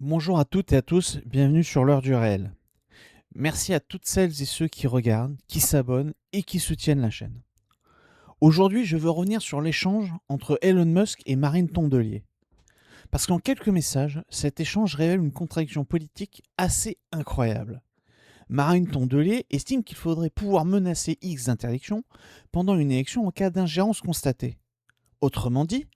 Bonjour à toutes et à tous, bienvenue sur l'heure du réel. Merci à toutes celles et ceux qui regardent, qui s'abonnent et qui soutiennent la chaîne. Aujourd'hui, je veux revenir sur l'échange entre Elon Musk et Marine Tondelier. Parce qu'en quelques messages, cet échange révèle une contradiction politique assez incroyable. Marine Tondelier estime qu'il faudrait pouvoir menacer X d'interdiction pendant une élection en cas d'ingérence constatée. Autrement dit,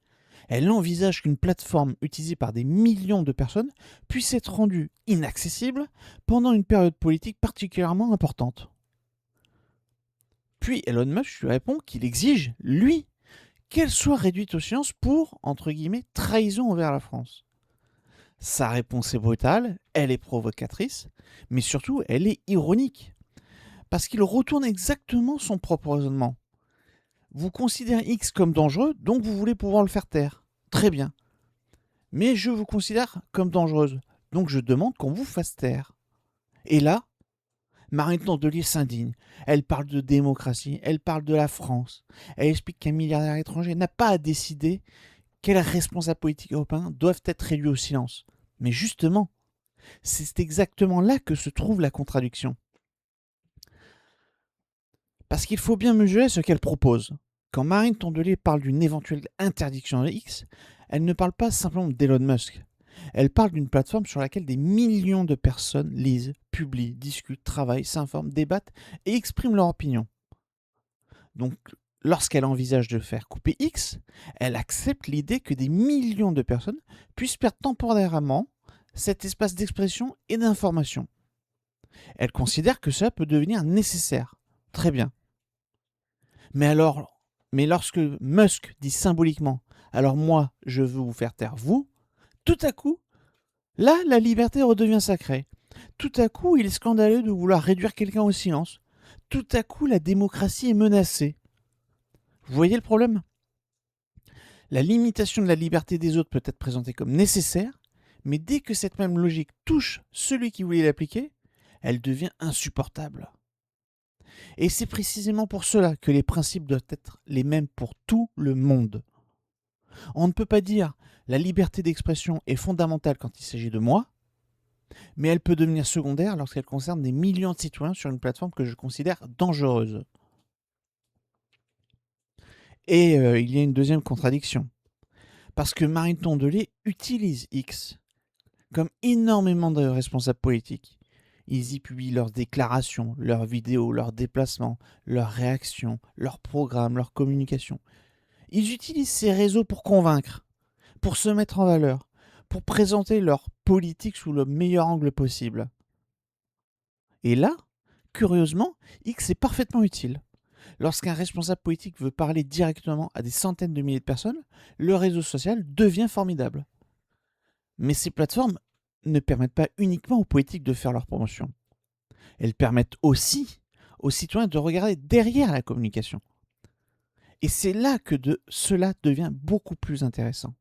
elle envisage qu'une plateforme utilisée par des millions de personnes puisse être rendue inaccessible pendant une période politique particulièrement importante. Puis Elon Musk lui répond qu'il exige, lui, qu'elle soit réduite au silence pour, entre guillemets, trahison envers la France. Sa réponse est brutale, elle est provocatrice, mais surtout elle est ironique, parce qu'il retourne exactement son propre raisonnement. Vous considérez X comme dangereux, donc vous voulez pouvoir le faire taire. Très bien. Mais je vous considère comme dangereuse, donc je demande qu'on vous fasse taire. Et là, Marine Tondelier s'indigne. Elle parle de démocratie, elle parle de la France. Elle explique qu'un milliardaire étranger n'a pas à décider quels responsables politiques européens doivent être réduits au silence. Mais justement, c'est exactement là que se trouve la contradiction. Parce qu'il faut bien mesurer ce qu'elle propose. Quand Marine Tondelier parle d'une éventuelle interdiction de X, elle ne parle pas simplement d'Elon Musk. Elle parle d'une plateforme sur laquelle des millions de personnes lisent, publient, discutent, travaillent, s'informent, débattent et expriment leur opinion. Donc, lorsqu'elle envisage de faire couper X, elle accepte l'idée que des millions de personnes puissent perdre temporairement cet espace d'expression et d'information. Elle considère que cela peut devenir nécessaire. Très bien. Mais alors, mais lorsque Musk dit symboliquement, alors moi, je veux vous faire taire vous, tout à coup, là, la liberté redevient sacrée. Tout à coup, il est scandaleux de vouloir réduire quelqu'un au silence. Tout à coup, la démocratie est menacée. Vous voyez le problème? La limitation de la liberté des autres peut être présentée comme nécessaire, mais dès que cette même logique touche celui qui voulait l'appliquer, elle devient insupportable. Et c'est précisément pour cela que les principes doivent être les mêmes pour tout le monde. On ne peut pas dire la liberté d'expression est fondamentale quand il s'agit de moi, mais elle peut devenir secondaire lorsqu'elle concerne des millions de citoyens sur une plateforme que je considère dangereuse. Et il y a une deuxième contradiction. Parce que Marine Tondelier utilise X, comme énormément de responsables politiques. Ils y publient leurs déclarations, leurs vidéos, leurs déplacements, leurs réactions, leurs programmes, leurs communications. Ils utilisent ces réseaux pour convaincre, pour se mettre en valeur, pour présenter leur politique sous le meilleur angle possible. Et là, curieusement, X est parfaitement utile. Lorsqu'un responsable politique veut parler directement à des centaines de milliers de personnes, le réseau social devient formidable. Mais ces plateformes ne permettent pas uniquement aux politiques de faire leur promotion. Elles permettent aussi aux citoyens de regarder derrière la communication. Et c'est là que cela devient beaucoup plus intéressant.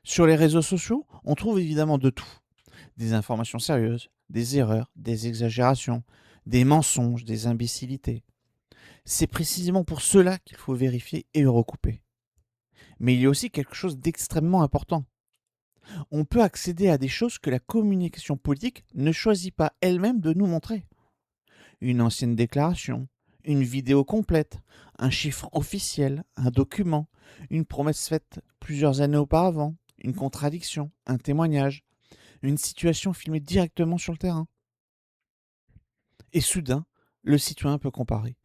Sur les réseaux sociaux, on trouve évidemment de tout. Des informations sérieuses, des erreurs, des exagérations, des mensonges, des imbécilités. C'est précisément pour cela qu'il faut vérifier et recouper. Mais il y a aussi quelque chose d'extrêmement important. On peut accéder à des choses que la communication politique ne choisit pas elle-même de nous montrer. Une ancienne déclaration, une vidéo complète, un chiffre officiel, un document, une promesse faite plusieurs années auparavant, une contradiction, un témoignage, une situation filmée directement sur le terrain. Et soudain, le citoyen peut comparer.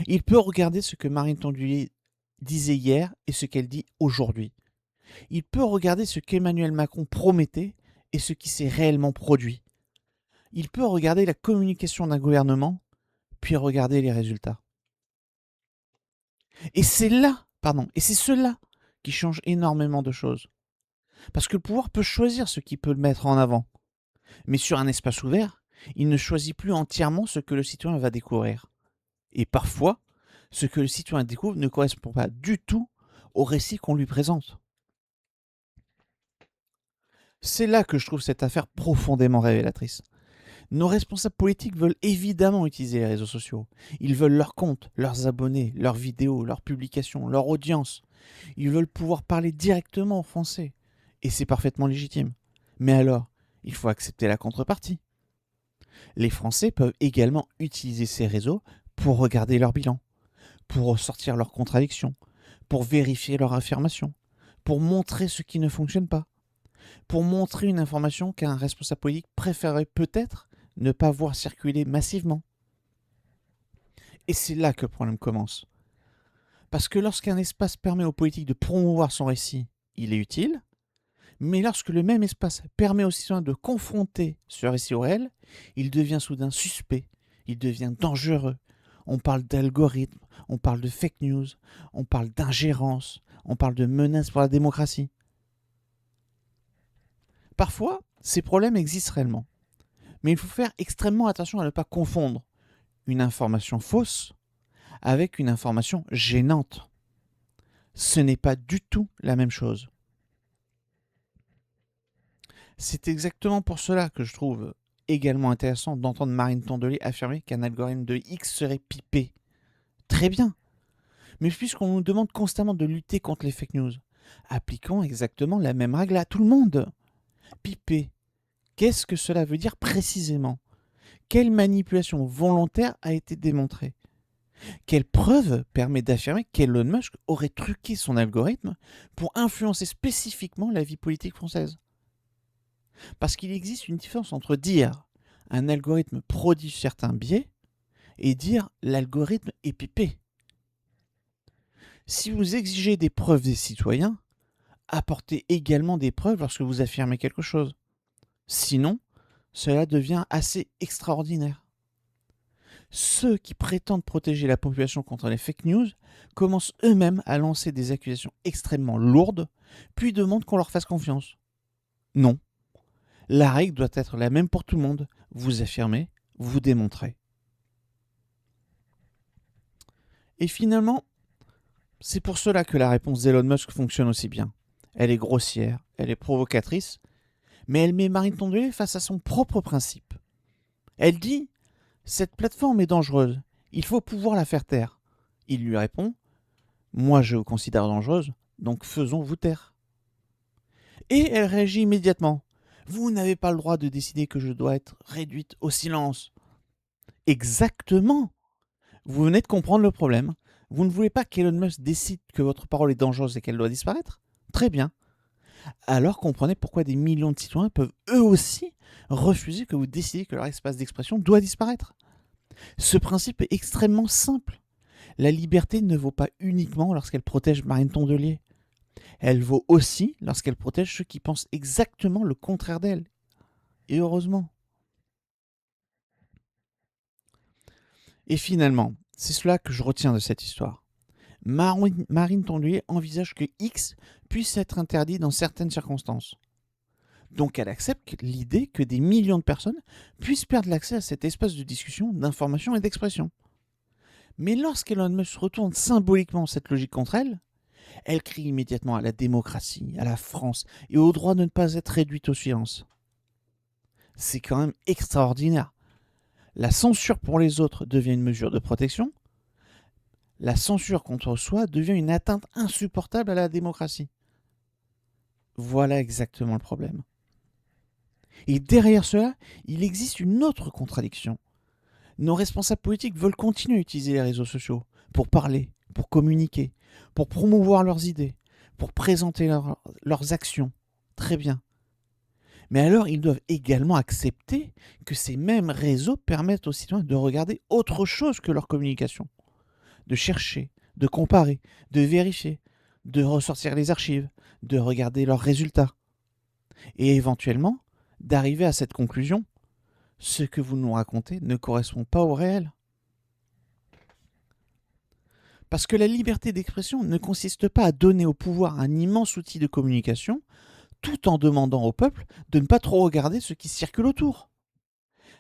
Il peut regarder ce que Marine Tondelier disait hier et ce qu'elle dit aujourd'hui. Il peut regarder ce qu'Emmanuel Macron promettait et ce qui s'est réellement produit. Il peut regarder la communication d'un gouvernement, puis regarder les résultats. Et c'est là, pardon, et c'est cela qui change énormément de choses. Parce que le pouvoir peut choisir ce qu'il peut mettre en avant. Mais sur un espace ouvert, il ne choisit plus entièrement ce que le citoyen va découvrir. Et parfois, ce que le citoyen découvre ne correspond pas du tout au récit qu'on lui présente. C'est là que je trouve cette affaire profondément révélatrice. Nos responsables politiques veulent évidemment utiliser les réseaux sociaux. Ils veulent leurs comptes, leurs abonnés, leurs vidéos, leurs publications, leur audience. Ils veulent pouvoir parler directement aux Français. Et c'est parfaitement légitime. Mais alors, il faut accepter la contrepartie. Les Français peuvent également utiliser ces réseaux pour regarder leur bilan, pour ressortir leurs contradictions, pour vérifier leurs affirmations, pour montrer ce qui ne fonctionne pas, pour montrer une information qu'un responsable politique préférerait peut-être ne pas voir circuler massivement. Et c'est là que le problème commence. Parce que lorsqu'un espace permet aux politiques de promouvoir son récit, il est utile, mais lorsque le même espace permet aux citoyens de confronter ce récit au réel, il devient soudain suspect, il devient dangereux. On parle d'algorithmes, on parle de fake news, on parle d'ingérence, on parle de menaces pour la démocratie. Parfois, ces problèmes existent réellement, mais il faut faire extrêmement attention à ne pas confondre une information fausse avec une information gênante. Ce n'est pas du tout la même chose. C'est exactement pour cela que je trouve également intéressant d'entendre Marine Tondelier affirmer qu'un algorithme de X serait pipé. Très bien. Mais puisqu'on nous demande constamment de lutter contre les fake news, appliquons exactement la même règle à tout le monde. Pipé, qu'est-ce que cela veut dire précisément? Quelle manipulation volontaire a été démontrée? Quelle preuve permet d'affirmer qu'Elon Musk aurait truqué son algorithme pour influencer spécifiquement la vie politique française? Parce qu'il existe une différence entre dire un algorithme produit certains biais et dire l'algorithme est pipé. Si vous exigez des preuves des citoyens, apportez également des preuves lorsque vous affirmez quelque chose. Sinon, cela devient assez extraordinaire. Ceux qui prétendent protéger la population contre les fake news commencent eux-mêmes à lancer des accusations extrêmement lourdes, puis demandent qu'on leur fasse confiance. Non. La règle doit être la même pour tout le monde. Vous affirmez, vous démontrez. Et finalement, c'est pour cela que la réponse d'Elon Musk fonctionne aussi bien. Elle est grossière, elle est provocatrice, mais elle met Marine Tondelier face à son propre principe. Elle dit « Cette plateforme est dangereuse, il faut pouvoir la faire taire ». Il lui répond « Moi je vous considère dangereuse, donc faisons-vous taire ». Et elle réagit immédiatement. « Vous n'avez pas le droit de décider que je dois être réduite au silence ». Exactement. Vous venez de comprendre le problème. Vous ne voulez pas qu'Elon Musk décide que votre parole est dangereuse et qu'elle doit disparaître? Très bien. Alors comprenez pourquoi des millions de citoyens peuvent eux aussi refuser que vous décidiez que leur espace d'expression doit disparaître. Ce principe est extrêmement simple. La liberté ne vaut pas uniquement lorsqu'elle protège Marine Tondelier. Elle vaut aussi lorsqu'elle protège ceux qui pensent exactement le contraire d'elle. Et heureusement. Et finalement, c'est cela que je retiens de cette histoire. Marine Tondelier envisage que X puisse être interdit dans certaines circonstances. Donc elle accepte l'idée que des millions de personnes puissent perdre l'accès à cet espace de discussion, d'information et d'expression. Mais lorsqu'Elon Musk retourne symboliquement cette logique contre elle, elle crie immédiatement à la démocratie, à la France et au droit de ne pas être réduite au silence. C'est quand même extraordinaire. La censure pour les autres devient une mesure de protection. La censure contre soi devient une atteinte insupportable à la démocratie. Voilà exactement le problème. Et derrière cela, il existe une autre contradiction. Nos responsables politiques veulent continuer à utiliser les réseaux sociaux pour parler, pour communiquer, pour promouvoir leurs idées, pour présenter leurs actions. Très bien. Mais alors, ils doivent également accepter que ces mêmes réseaux permettent aux citoyens de regarder autre chose que leur communication, de chercher, de comparer, de vérifier, de ressortir les archives, de regarder leurs résultats. Et éventuellement, d'arriver à cette conclusion, ce que vous nous racontez ne correspond pas au réel. Parce que la liberté d'expression ne consiste pas à donner au pouvoir un immense outil de communication, tout en demandant au peuple de ne pas trop regarder ce qui circule autour.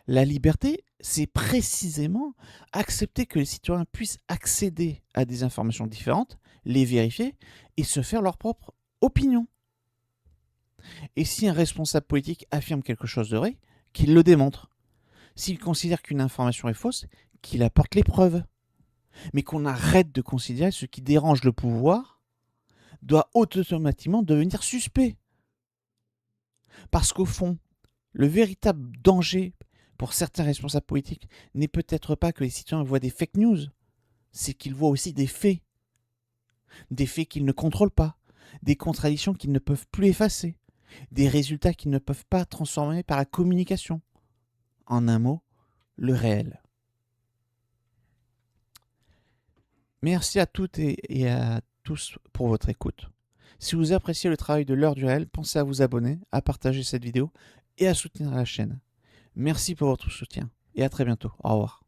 La liberté, c'est précisément accepter que les citoyens puissent accéder à des informations différentes, les vérifier et se faire leur propre opinion. Et si un responsable politique affirme quelque chose de vrai, qu'il le démontre. S'il considère qu'une information est fausse, qu'il apporte les preuves. Mais qu'on arrête de considérer ce qui dérange le pouvoir doit automatiquement devenir suspect. Parce qu'au fond, le véritable danger pour certains responsables politiques n'est peut-être pas que les citoyens voient des fake news, c'est qu'ils voient aussi des faits qu'ils ne contrôlent pas, des contradictions qu'ils ne peuvent plus effacer, des résultats qu'ils ne peuvent pas transformer par la communication. En un mot, le réel. Merci à toutes et à tous pour votre écoute. Si vous appréciez le travail de l'heure du réel, pensez à vous abonner, à partager cette vidéo et à soutenir la chaîne. Merci pour votre soutien et à très bientôt. Au revoir.